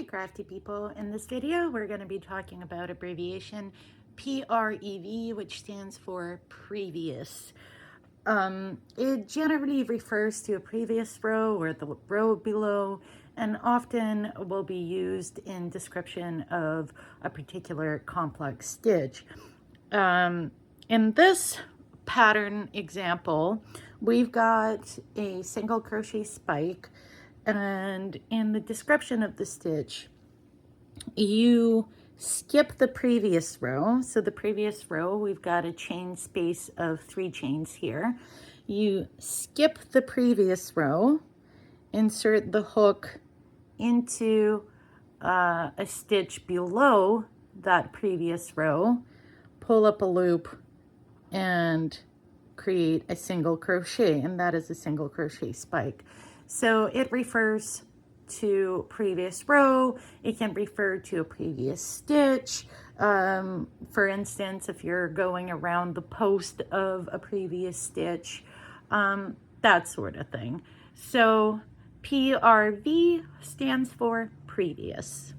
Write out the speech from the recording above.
crafty people. In this video, we're going to be talking about abbreviation PREV, which stands for previous. It generally refers to a previous row or the row below, and often will be used in description of a particular complex stitch. In this pattern example, we've got a single crochet spike, and in the description of the stitch, you skip the previous row. So the previous row, we've got a chain space of 3 chains here. You skip the previous row, insert the hook into a stitch below that previous row, pull up a loop, and create a single crochet, and that is a single crochet spike. So it refers to previous row. It can refer to a previous stitch. For instance, if you're going around the post of a previous stitch, that sort of thing. So PRV stands for previous.